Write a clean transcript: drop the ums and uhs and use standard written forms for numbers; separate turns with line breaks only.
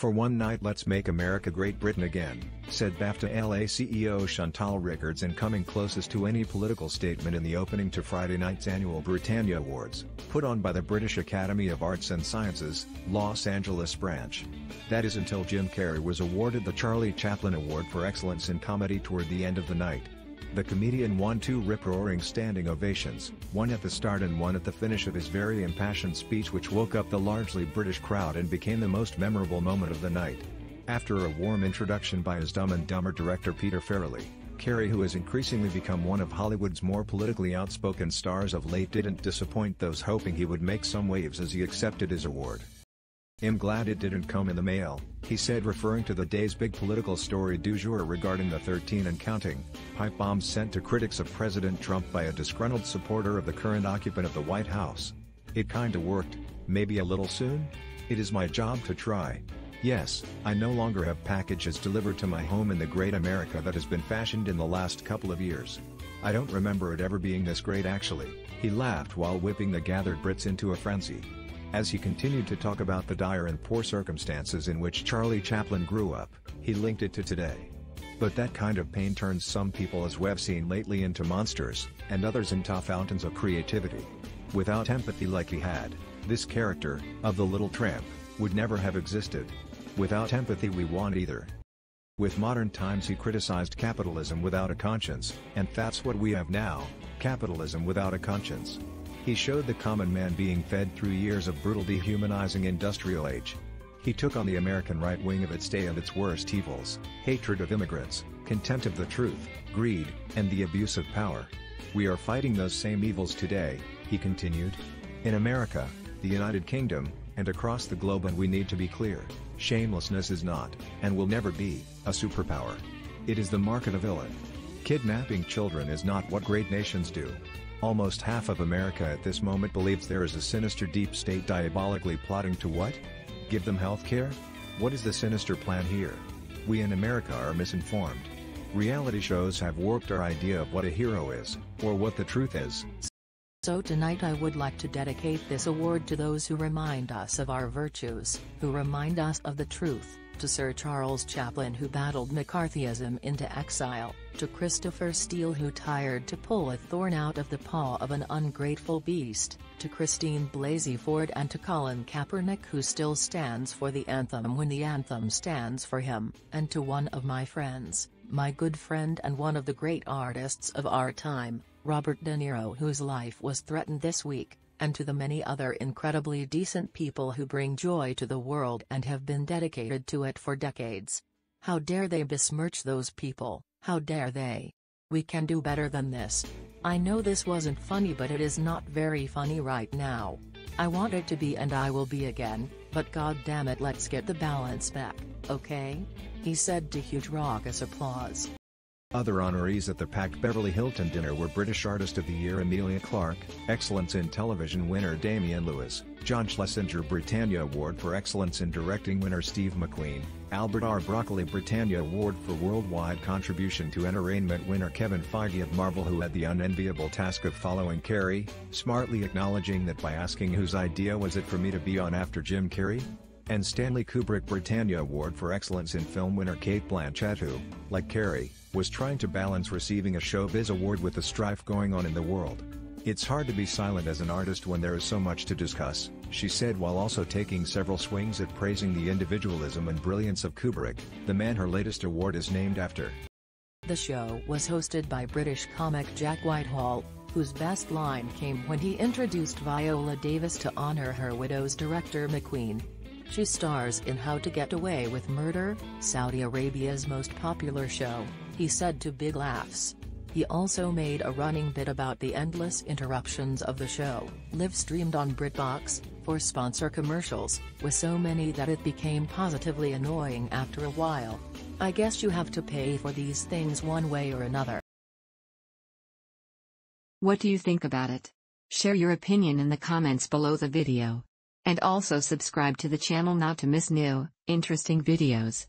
"For one night let's make America Great Britain again," said BAFTA LA CEO Chantal Rickards in coming closest to any political statement in the opening to Friday night's annual Britannia Awards, put on by the British Academy of Arts and Sciences, Los Angeles branch. That is until Jim Carrey was awarded the Charlie Chaplin Award for Excellence in Comedy toward the end of the night. The comedian won 2 rip-roaring standing ovations, one at the start and one at the finish of his very impassioned speech, which woke up the largely British crowd and became the most memorable moment of the night. After a warm introduction by his Dumb and Dumber director Peter Farrelly, Carrey, who has increasingly become one of Hollywood's more politically outspoken stars of late, didn't disappoint those hoping he would make some waves as he accepted his award. "I'm glad it didn't come in the mail," he said, referring to the day's big political story du jour regarding the 13 and counting pipe bombs sent to critics of President Trump by a disgruntled supporter of the current occupant of the White House. "It kinda worked, maybe a little soon? It is my job to try. Yes, I no longer have packages delivered to my home in the great America that has been fashioned in the last couple of years. I don't remember it ever being this great actually," he laughed while whipping the gathered Brits into a frenzy. As he continued to talk about the dire and poor circumstances in which Charlie Chaplin grew up, he linked it to today. "But that kind of pain turns some people, as we've seen lately, into monsters, and others into fountains of creativity. Without empathy like he had, this character, of the Little Tramp, would never have existed. Without empathy we won't either." With modern times he criticized capitalism without a conscience, and that's what we have now, capitalism without a conscience. He showed the common man being fed through years of brutal dehumanizing industrial age. He took on the American right wing of its day and its worst evils: hatred of immigrants, contempt of the truth, greed, and the abuse of power. "We are fighting those same evils today," he continued. "In America, the United Kingdom, and across the globe, and we need to be clear, shamelessness is not, and will never be, a superpower. It is the mark of a villain. Kidnapping children is not what great nations do. Almost half of America at this moment believes there is a sinister deep state diabolically plotting to what? Give them health care? What is the sinister plan here? We in America are misinformed. Reality shows have warped our idea of what a hero is, or what the truth is."
So tonight I would like to dedicate this award to those who remind us of our virtues, who remind us of the truth, to Sir Charles Chaplin, who battled McCarthyism into exile, to Christopher Steele, who tired to pull a thorn out of the paw of an ungrateful beast, to Christine Blasey Ford, and to Colin Kaepernick, who still stands for the anthem when the anthem stands for him, and to one of my friends, my good friend and one of the great artists of our time, Robert De Niro, whose life was threatened this week, and to the many other incredibly decent people who bring joy to the world and have been dedicated to it for decades. How dare they besmirch those people, how dare they? We can do better than this. I know this wasn't funny, but it is not very funny right now. I want it to be, and I will be again, but god damn it, let's get the balance back, okay?" he said to huge raucous applause.
Other honorees at the packed Beverly Hilton dinner were British Artist of the Year Emilia Clarke, Excellence in Television winner Damian Lewis, John Schlesinger Britannia Award for Excellence in Directing winner Steve McQueen, Albert R. Broccoli Britannia Award for Worldwide Contribution to Entertainment winner Kevin Feige of Marvel, who had the unenviable task of following Carrey, smartly acknowledging that by asking whose idea was it for me to be on after Jim Carrey? And Stanley Kubrick Britannia Award for Excellence in Film winner Cate Blanchett, who, like Carrey, was trying to balance receiving a Showbiz Award with the strife going on in the world. "It's hard to be silent as an artist when there is so much to discuss," she said, while also taking several swings at praising the individualism and brilliance of Kubrick, the man her latest award is named after.
The show was hosted by British comic Jack Whitehall, whose best line came when he introduced Viola Davis to honor her widow's director McQueen. She stars in How to Get Away with Murder, Saudi Arabia's most popular show, he said to Big Laughs. He also made a running bit about the endless interruptions of the show, live-streamed on BritBox, for sponsor commercials, with so many that it became positively annoying after a while. I guess you have to pay for these things one way or another.
What do you think about it? Share your opinion in the comments below the video. And also subscribe to the channel not to miss new, interesting videos.